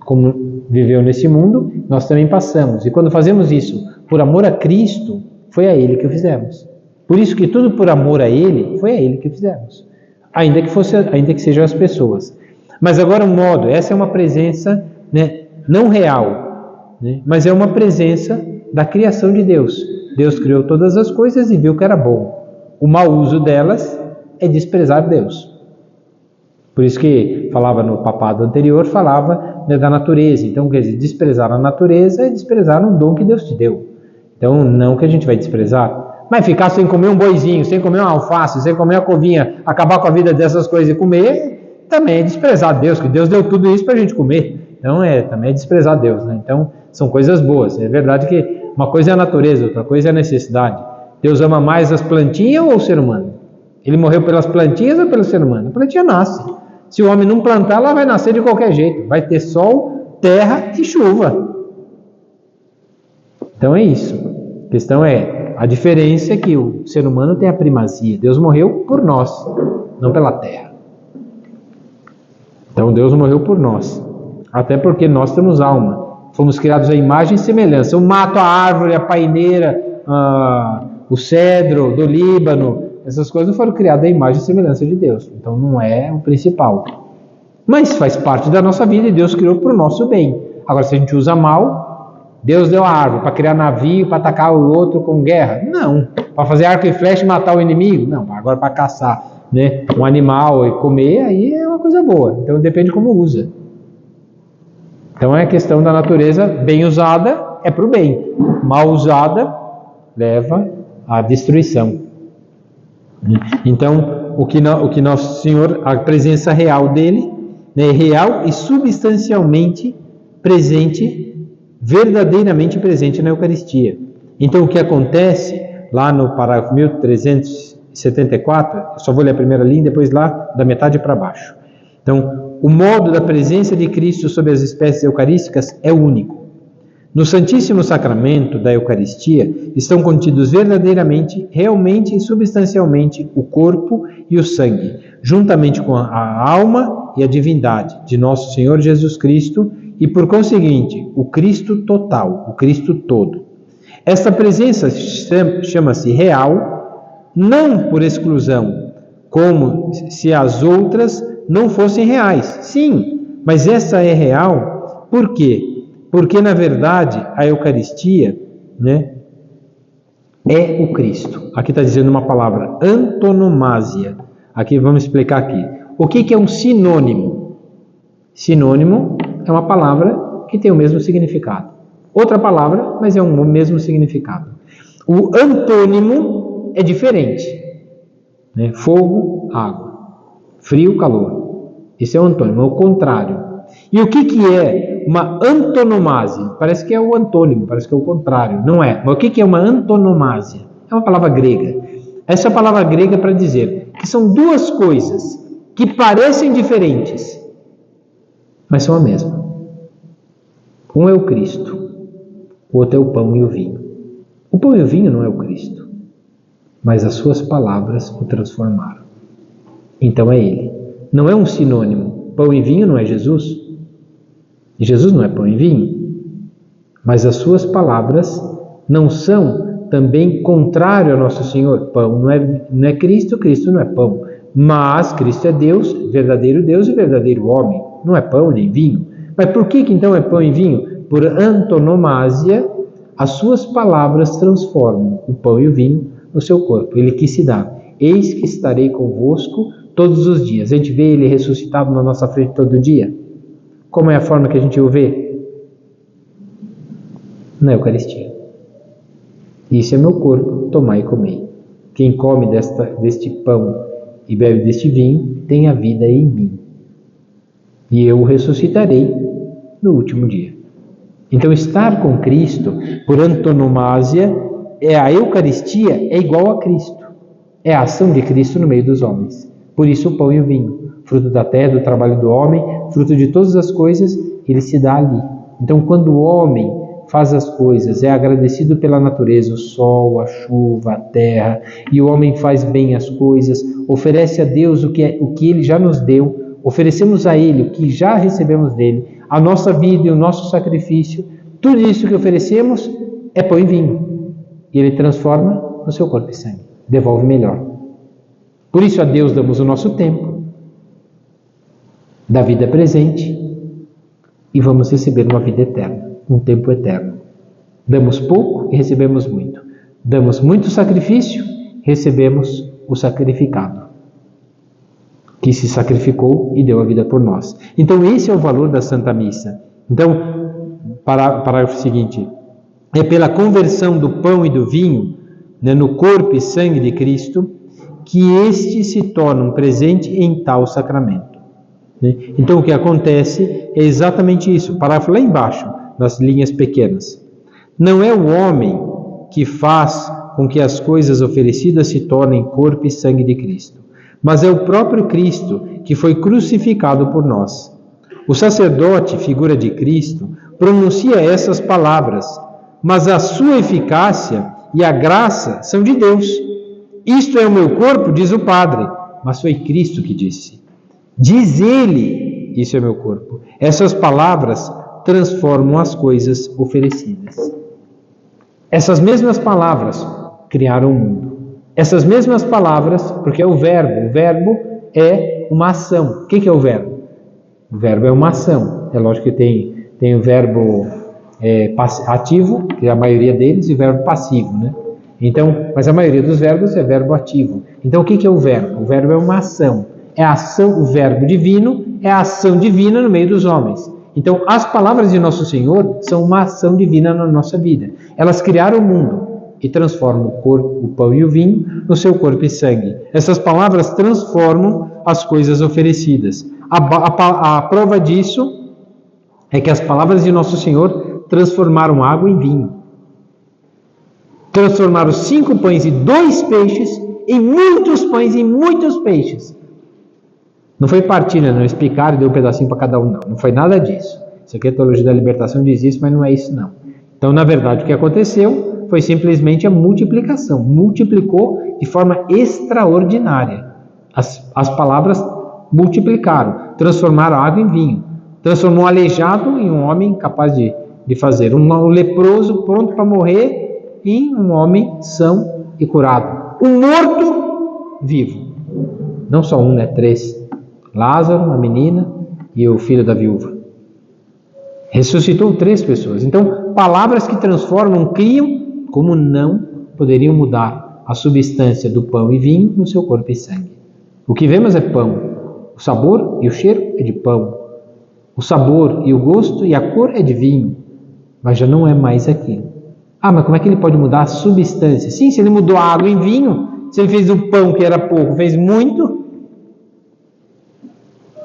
como viveu nesse mundo, nós também passamos. E quando fazemos isso por amor a Cristo, foi a Ele que o fizemos. Por isso que tudo por amor a Ele, foi a Ele que fizemos. Ainda que sejam as pessoas. Mas agora um modo, essa é uma presença, né, não real, né, mas é uma presença da criação de Deus. Deus criou todas as coisas e viu que era bom. O mau uso delas é desprezar Deus. Por isso que falava no papado anterior, falava, né, da natureza. Então, quer dizer, desprezar a natureza é desprezar um dom que Deus te deu. Então, não que a gente vai desprezar. Mas ficar sem comer um boizinho, sem comer uma alface, sem comer uma covinha, acabar com a vida dessas coisas e comer, também é desprezar Deus, que Deus deu tudo isso para a gente comer. Então, também é desprezar Deus, né? Então, são coisas boas. É verdade que uma coisa é a natureza, outra coisa é a necessidade. Deus ama mais as plantinhas ou o ser humano? Ele morreu pelas plantinhas ou pelo ser humano? A plantinha nasce. Se o homem não plantar, ela vai nascer de qualquer jeito. Vai ter sol, terra e chuva. Então é isso. A questão é, a diferença é que o ser humano tem a primazia. Deus morreu por nós, não pela terra. Então Deus morreu por nós. Até porque nós temos alma. Fomos criados à imagem e semelhança. O mato, a árvore, a paineira, o cedro do Líbano, essas coisas não foram criadas à imagem e semelhança de Deus. Então não é o principal. Mas faz parte da nossa vida e Deus criou para o nosso bem. Agora, se a gente usa mal, Deus deu a árvore para criar navio, para atacar o outro com guerra? Não. Para fazer arco e flecha e matar o inimigo? Não. Agora para caçar, né, um animal e comer, aí é uma coisa boa. Então depende de como usa. Então é a questão da natureza, bem usada é para o bem. Mal usada leva à destruição. Então, o que Nosso Senhor, a presença real dele, né, real e substancialmente presente, verdadeiramente presente na Eucaristia. Então, o que acontece lá no parágrafo 1374, eu só vou ler a primeira linha, depois lá da metade para baixo. Então, o modo da presença de Cristo sobre as espécies eucarísticas é único. No Santíssimo Sacramento da Eucaristia estão contidos verdadeiramente, realmente e substancialmente o corpo e o sangue, juntamente com a alma e a divindade de Nosso Senhor Jesus Cristo e, por conseguinte, o Cristo total, o Cristo todo. Esta presença chama-se real, não por exclusão, como se as outras não fossem reais. Sim, mas essa é real. Por quê? Porque, na verdade, a Eucaristia, né, é o Cristo. Aqui está dizendo uma palavra, antonomasia. Aqui vamos explicar aqui. O que é um sinônimo? Sinônimo é uma palavra que tem o mesmo significado. Outra palavra, mas é o mesmo significado. O antônimo é diferente. Né? Fogo, água. Frio, calor. Esse é o antônimo, é o contrário. E o que é uma antonomasia? Parece que é o antônimo, parece que é o contrário. Não é. Mas o que é uma antonomasia? É uma palavra grega. Essa palavra grega é para dizer que são duas coisas que parecem diferentes, mas são a mesma. Um é o Cristo, o outro é o pão e o vinho. O pão e o vinho não é o Cristo, mas as suas palavras o transformaram. Então é Ele. Não é um sinônimo. Pão e vinho não é Jesus. E Jesus não é pão e vinho. Mas as suas palavras não são também contrário ao Nosso Senhor. Pão não é Cristo, Cristo não é pão. Mas Cristo é Deus e verdadeiro homem. Não é pão nem vinho. Mas por que então é pão e vinho? Por antonomasia, as suas palavras transformam o pão e o vinho no seu corpo. Ele quis se dar. Eis que estarei convosco todos os dias. A gente vê Ele ressuscitado na nossa frente todo dia. Como é a forma que a gente o vê? na Eucaristia. Isso é meu corpo, tomai e comei. Quem come deste pão e bebe deste vinho tem a vida em mim. E eu o ressuscitarei no último dia. Então, estar com Cristo, por antonomasia, a Eucaristia é igual a Cristo. É a ação de Cristo no meio dos homens. Por isso o pão e o vinho, fruto da terra, do trabalho do homem, fruto de todas as coisas, ele se dá ali. Então, quando o homem faz as coisas, é agradecido pela natureza, o sol, a chuva, a terra, e o homem faz bem as coisas, oferece a Deus o que ele já nos deu, oferecemos a ele o que já recebemos dele, a nossa vida e o nosso sacrifício, tudo isso que oferecemos é pão e vinho. E ele transforma no seu corpo e sangue, devolve melhor. Por isso a Deus damos o nosso tempo, da vida presente, e vamos receber uma vida eterna, um tempo eterno. Damos pouco e recebemos muito. Damos muito sacrifício, recebemos o sacrificado, que se sacrificou e deu a vida por nós. Então esse é o valor da Santa Missa. Então, parágrafo seguinte, é pela conversão do pão e do vinho, no corpo e sangue de Cristo, que este se torna um presente em tal sacramento. Então o que acontece é exatamente isso. Parágrafo lá embaixo, nas linhas pequenas. Não é o homem que faz com que as coisas oferecidas se tornem corpo e sangue de Cristo, mas é o próprio Cristo que foi crucificado por nós. O sacerdote, figura de Cristo, pronuncia essas palavras, mas a sua eficácia e a graça são de Deus. Isto é o meu corpo, diz o Padre, mas foi Cristo que disse. Diz ele, isso é meu corpo. Essas palavras transformam as coisas oferecidas. Essas mesmas palavras criaram o mundo. Essas mesmas palavras, porque é o verbo é uma ação. O que é o verbo? O verbo é uma ação. É lógico que tem o verbo ativo, que é a maioria deles, e o verbo passivo, né? Então, mas a maioria dos verbos é verbo ativo. Então, o que é o verbo? O verbo é uma ação. É a ação, o verbo divino é a ação divina no meio dos homens. Então, as palavras de Nosso Senhor são uma ação divina na nossa vida. Elas criaram o mundo e transformam o corpo, o pão e o vinho no seu corpo e sangue. Essas palavras transformam as coisas oferecidas. A prova disso é que as palavras de Nosso Senhor transformaram água em vinho. Transformaram 5 pães e 2 peixes em muitos pães e muitos peixes. Não foi partilha, não explicaram e deu um pedacinho para cada um, não. Não foi nada disso. Isso aqui é a teologia da libertação, diz isso, mas não é isso, não. Então, na verdade, o que aconteceu foi simplesmente a multiplicação. Multiplicou de forma extraordinária. As palavras multiplicaram, transformaram a água em vinho. Transformou um aleijado em um homem capaz de fazer. Um leproso pronto para morrer em um homem são e curado. Um morto vivo. Não só um, né? 3. Lázaro, uma menina e o filho da viúva. Ressuscitou 3 pessoas. Então, palavras que transformam, criam, como não poderiam mudar a substância do pão e vinho no seu corpo e sangue. O que vemos é pão. O sabor e o cheiro é de pão. O sabor e o gosto e a cor é de vinho. Mas já não é mais aquilo. Ah, mas como é que ele pode mudar a substância? Sim, se ele mudou a água em vinho, se ele fez do pão que era pouco, fez muito.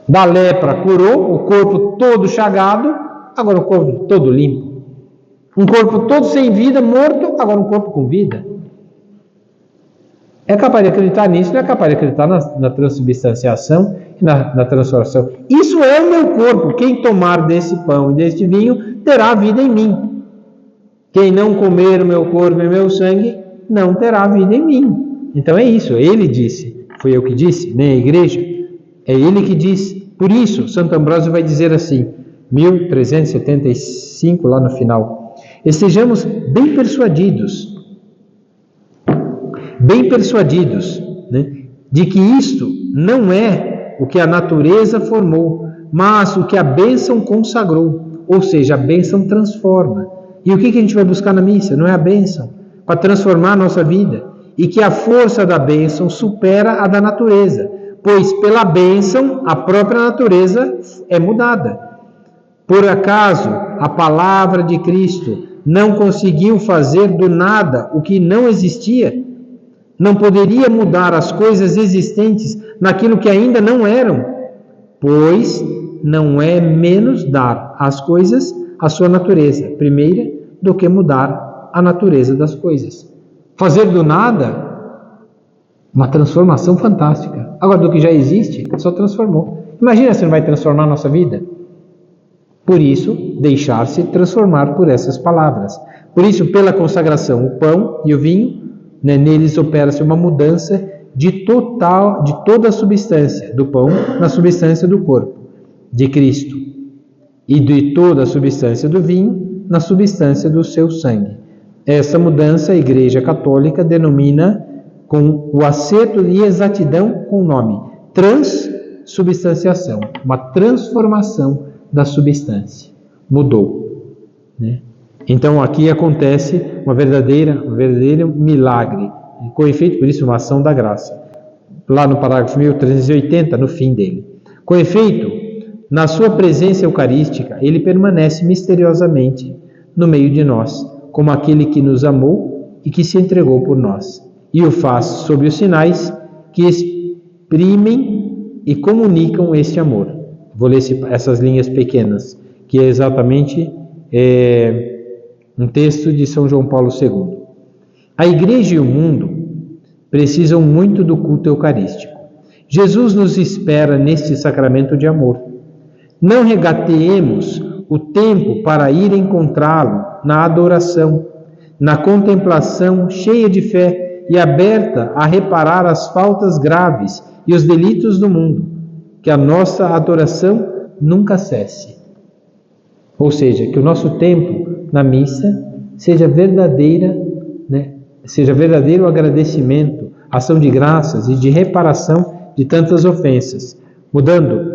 Da lepra curou, o corpo todo chagado, agora o corpo todo limpo. Um corpo todo sem vida, morto, agora um corpo com vida. É capaz de acreditar nisso, não é capaz de acreditar na transubstanciação e na transformação. Isso é o meu corpo. Quem tomar desse pão e deste vinho terá vida em mim. Quem não comer o meu corpo e o meu sangue não terá vida em mim. Então é isso, ele disse, foi eu que disse, nem a igreja. É ele que diz. Por isso, Santo Ambrósio vai dizer assim, 1375, lá no final. Estejamos bem persuadidos, né, de que isto não é o que a natureza formou, mas o que a bênção consagrou. Ou seja, a bênção transforma. E o que a gente vai buscar na missa? Não é a bênção, para transformar a nossa vida. E que a força da bênção supera a da natureza. Pois pela bênção a própria natureza é mudada. Por acaso a palavra de Cristo não conseguiu fazer do nada o que não existia, não poderia mudar as coisas existentes naquilo que ainda não eram, pois não é menos dar às coisas a sua natureza primeira do que mudar a natureza das coisas. Fazer do nada uma transformação fantástica. Agora, do que já existe, só transformou. Imagina se não vai transformar a nossa vida. Por isso, deixar-se transformar por essas palavras. Por isso, pela consagração, o pão e o vinho, neles opera-se uma mudança de toda a substância do pão na substância do corpo de Cristo, e de toda a substância do vinho na substância do seu sangue. Essa mudança a Igreja Católica denomina com o acerto e exatidão com o nome transubstanciação, uma transformação da substância. Mudou, né? Então aqui acontece um verdadeiro milagre, com efeito, por isso, uma ação da graça. Lá no parágrafo 1380, no fim dele. Com efeito, na sua presença eucarística, ele permanece misteriosamente no meio de nós, como aquele que nos amou e que se entregou por nós. E o faz sob os sinais que exprimem e comunicam este amor. Vou ler essas linhas pequenas, que é exatamente um texto de São João Paulo II. A Igreja e o mundo precisam muito do culto eucarístico. Jesus nos espera neste sacramento de amor. Não regateemos o tempo para ir encontrá-lo na adoração, na contemplação cheia de fé e aberta a reparar as faltas graves e os delitos do mundo, que a nossa adoração nunca cesse. Ou seja, que o nosso tempo na missa seja seja verdadeiro agradecimento, ação de graças e de reparação de tantas ofensas. Mudando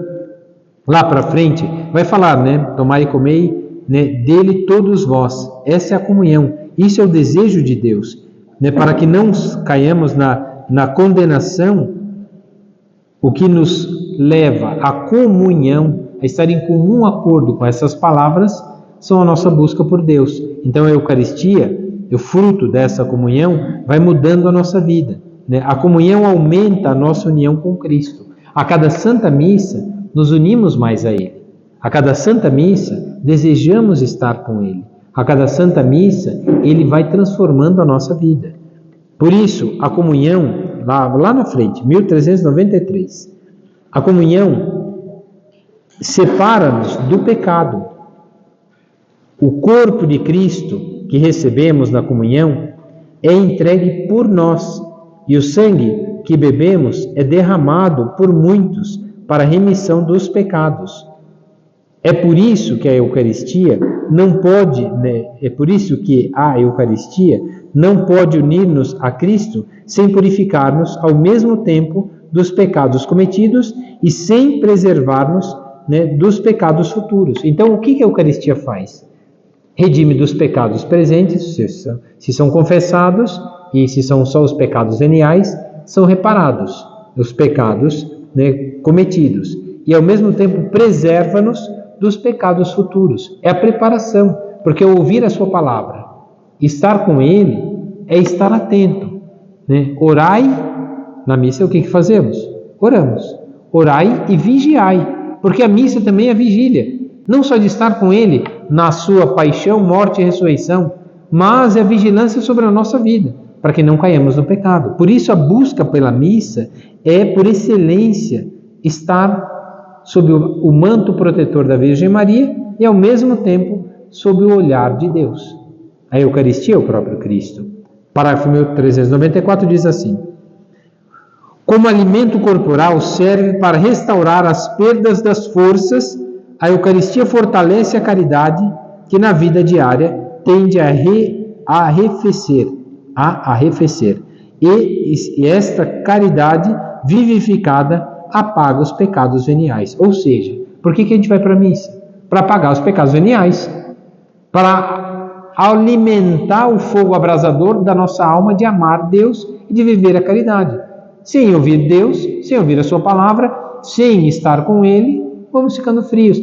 lá para frente, vai falar, tomai e comei, dele todos vós. Essa é a comunhão, isso é o desejo de Deus, para que não caiamos na condenação. O que nos leva à comunhão, a estar em comum acordo com essas palavras, são a nossa busca por Deus. Então a Eucaristia, o fruto dessa comunhão, vai mudando a nossa vida. A comunhão aumenta a nossa união com Cristo. A cada Santa Missa, nos unimos mais a Ele. A cada Santa Missa, desejamos estar com Ele. A cada Santa Missa, Ele vai transformando a nossa vida. Por isso, a comunhão, lá na frente, 1393, a comunhão separa-nos do pecado. O corpo de Cristo que recebemos na comunhão é entregue por nós, e o sangue que bebemos é derramado por muitos para a remissão dos pecados. É por isso que a Eucaristia não pode unir-nos a Cristo sem purificar-nos ao mesmo tempo dos pecados cometidos e sem preservar-nos dos pecados futuros. Então, o que a Eucaristia faz? Redime dos pecados presentes, se são confessados, e se são só os pecados veniais, são reparados os pecados cometidos. E ao mesmo tempo preserva-nos dos pecados futuros. É a preparação, porque ouvir a sua palavra, estar com Ele, é estar atento. Orai, na missa o que fazemos? Oramos. Orai e vigiai, porque a missa também é vigília. Não só de estar com Ele na sua paixão, morte e ressurreição, mas é a vigilância sobre a nossa vida, para que não caiamos no pecado. Por isso a busca pela missa é, por excelência, estar sob o manto protetor da Virgem Maria e, ao mesmo tempo, sob o olhar de Deus. A Eucaristia é o próprio Cristo. Parágrafo 1394 diz assim: como alimento corporal serve para restaurar as perdas das forças, a Eucaristia fortalece a caridade que na vida diária tende a arrefecer. E esta caridade vivificada apaga os pecados veniais. Ou seja, por que a gente vai para a missa? Para apagar os pecados veniais, para alimentar o fogo abrasador da nossa alma de amar Deus e de viver a caridade. Sem ouvir Deus, sem ouvir a sua palavra, sem estar com Ele, vamos ficando frios.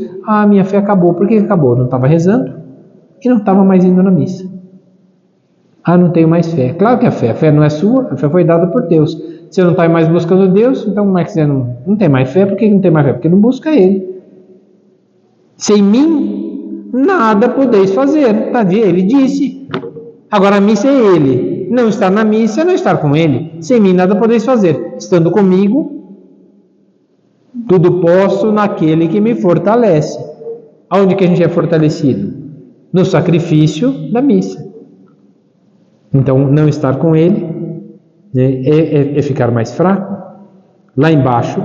Minha fé acabou. Por que acabou? Não estava rezando? e não estava mais indo na missa. Ah, não tenho mais fé. Claro que a fé não é sua, a fé foi dada por Deus. Você não está mais buscando Deus, então como é que você não tem mais fé? Por que não tem mais fé? Porque não busca Ele. Sem mim, nada podeis fazer. Tá? Ele disse. Agora a missa é Ele. Não estar na missa é não estar com Ele. Sem mim, nada podeis fazer. Estando comigo, tudo posso naquele que me fortalece. Aonde que a gente é fortalecido? No sacrifício da missa. Então, não estar com Ele, né, é ficar mais fraco. Lá embaixo,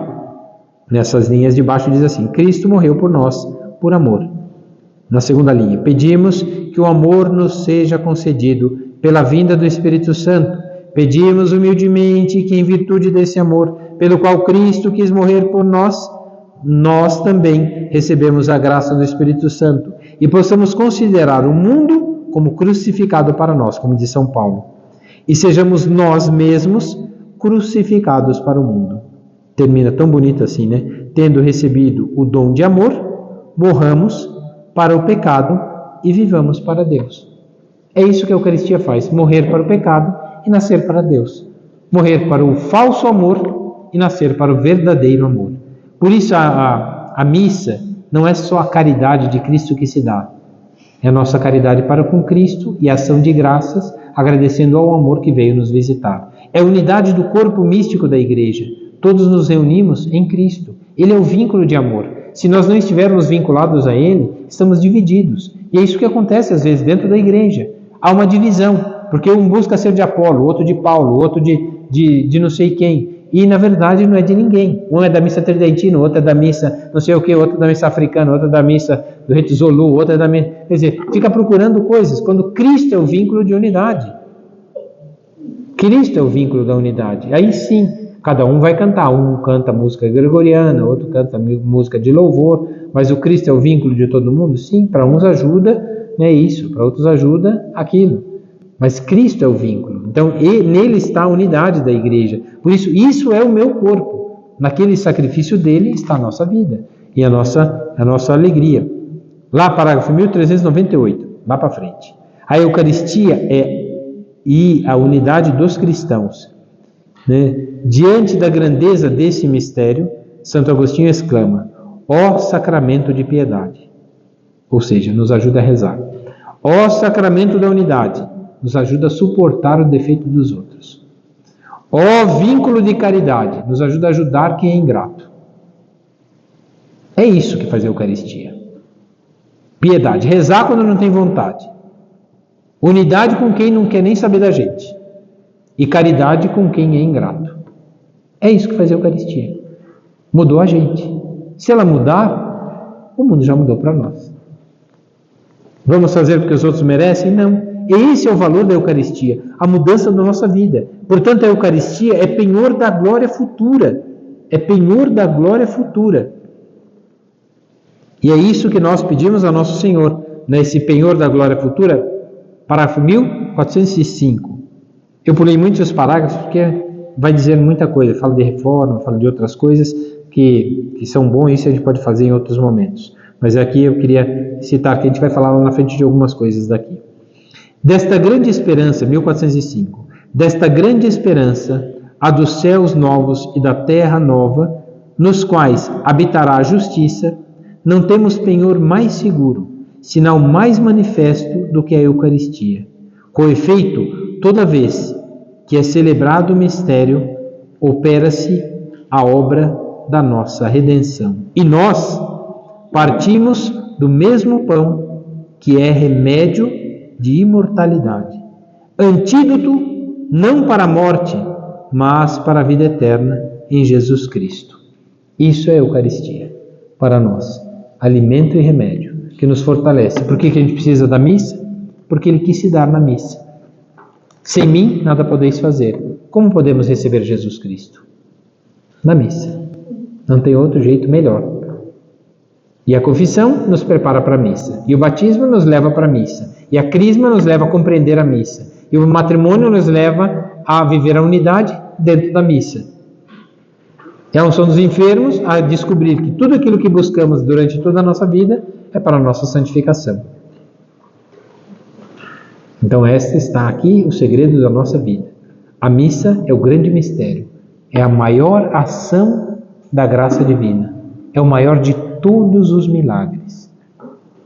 nessas linhas de baixo, diz assim: Cristo morreu por nós, por amor. Na segunda linha, pedimos que o amor nos seja concedido pela vinda do Espírito Santo. Pedimos humildemente que, em virtude desse amor, pelo qual Cristo quis morrer por nós, nós também recebemos a graça do Espírito Santo e possamos considerar o mundo como crucificado para nós, como diz São Paulo, e sejamos nós mesmos crucificados para o mundo. Termina tão bonito assim, né? Tendo recebido o dom de amor, morramos para o pecado e vivamos para Deus. É isso que a Eucaristia faz: morrer para o pecado e nascer para Deus. Morrer para o falso amor e nascer para o verdadeiro amor. Por isso a missa não é só a caridade de Cristo que se dá. É a nossa caridade para com Cristo e a ação de graças, agradecendo ao amor que veio nos visitar. É a unidade do corpo místico da Igreja. Todos nos reunimos em Cristo. Ele é o vínculo de amor. Se nós não estivermos vinculados a Ele, estamos divididos. E é isso que acontece às vezes dentro da Igreja. Há uma divisão, porque um busca ser de Apolo, outro de Paulo, outro de não sei quem. E na verdade não é de ninguém. Um é da missa tridentina, outro é da missa não sei o que, outro da missa africana, outro é da missa do rito Zulu, outro é da missa... Quer dizer, fica procurando coisas, quando Cristo é o vínculo de unidade. Cristo é o vínculo da unidade. Aí sim, cada um vai cantar. Um canta música gregoriana, outro canta música de louvor, mas o Cristo é o vínculo de todo mundo? Sim, para uns ajuda, né, isso, para outros ajuda aquilo. Mas Cristo é o vínculo. Então, nele está a unidade da igreja. Por isso é o meu corpo. Naquele sacrifício dele está a nossa vida e a nossa alegria. Lá, parágrafo 1398, lá para frente. A Eucaristia e a unidade dos cristãos. Né? Diante da grandeza desse mistério, Santo Agostinho exclama: ó sacramento de piedade. Ou seja, nos ajuda a rezar. Ó sacramento da unidade, nos ajuda a suportar o defeito dos outros. Ó vínculo de caridade, nos ajuda a ajudar quem é ingrato. É isso que faz a Eucaristia. Piedade, rezar quando não tem vontade. Unidade com quem não quer nem saber da gente. E caridade com quem é ingrato. É isso que faz a Eucaristia. Mudou a gente. Se ela mudar, o mundo já mudou para nós. Vamos fazer porque os outros merecem? Não. Esse é o valor da Eucaristia, a mudança da nossa vida. Portanto, a Eucaristia é penhor da glória futura. É penhor da glória futura. E é isso que nós pedimos a Nosso Senhor, nesse penhor da glória futura, parágrafo 1405. Eu pulei muitos parágrafos porque vai dizer muita coisa. Fala de reforma, fala de outras coisas que são bons, isso a gente pode fazer em outros momentos. Mas aqui eu queria citar que a gente vai falar lá na frente de algumas coisas daqui. Desta grande esperança, 1405, desta grande esperança, a dos céus novos e da terra nova, nos quais habitará a justiça, não temos penhor mais seguro, sinal mais manifesto do que a Eucaristia. Com efeito, toda vez que é celebrado o mistério, opera-se a obra da nossa redenção. E nós partimos do mesmo pão, que é remédio de imortalidade, antídoto não para a morte, mas para a vida eterna em Jesus Cristo. Isso é a Eucaristia para nós, alimento e remédio, que nos fortalece. Por que a gente precisa da missa? Porque Ele quis se dar na missa. Sem mim, nada podeis fazer. Como podemos receber Jesus Cristo? Na missa. Não tem outro jeito melhor. E a confissão nos prepara para a missa. E o batismo nos leva para a missa. E a crisma nos leva a compreender a missa. E o matrimônio nos leva a viver a unidade dentro da missa. E a unção dos enfermos a descobrir que tudo aquilo que buscamos durante toda a nossa vida é para a nossa santificação. Então, esta está aqui o segredo da nossa vida. A missa é o grande mistério, é a maior ação da graça divina, é o maior de todos os milagres.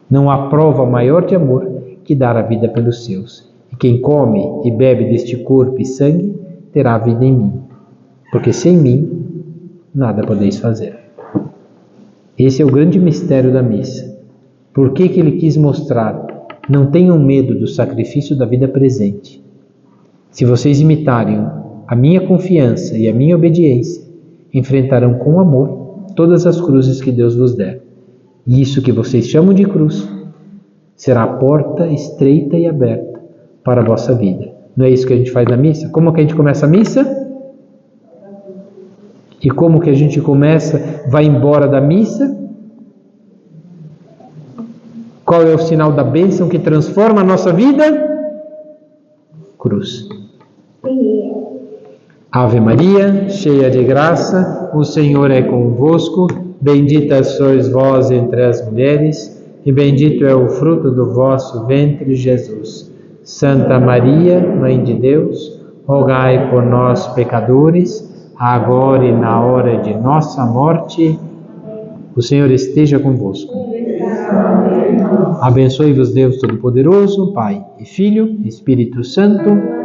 Não há prova maior de amor que dar a vida pelos seus. E quem come e bebe deste corpo e sangue terá vida em mim, porque sem mim nada podeis fazer. Esse é o grande mistério da missa. Por que ele quis mostrar? Não tenham medo do sacrifício da vida presente. Se vocês imitarem a minha confiança e a minha obediência, enfrentarão com amor todas as cruzes que Deus vos der. E isso que vocês chamam de cruz será a porta estreita e aberta para a vossa vida. Não é isso que a gente faz na missa? Como que a gente começa a missa? E como que a gente vai embora da missa? Qual é o sinal da bênção que transforma a nossa vida? Cruz. Ave Maria, cheia de graça, o Senhor é convosco. Bendita sois vós entre as mulheres, e bendito é o fruto do vosso ventre, Jesus. Santa Maria, Mãe de Deus, rogai por nós, pecadores, agora e na hora de nossa morte. O Senhor esteja convosco. Abençoe-vos Deus Todo-Poderoso, Pai e Filho e Espírito Santo.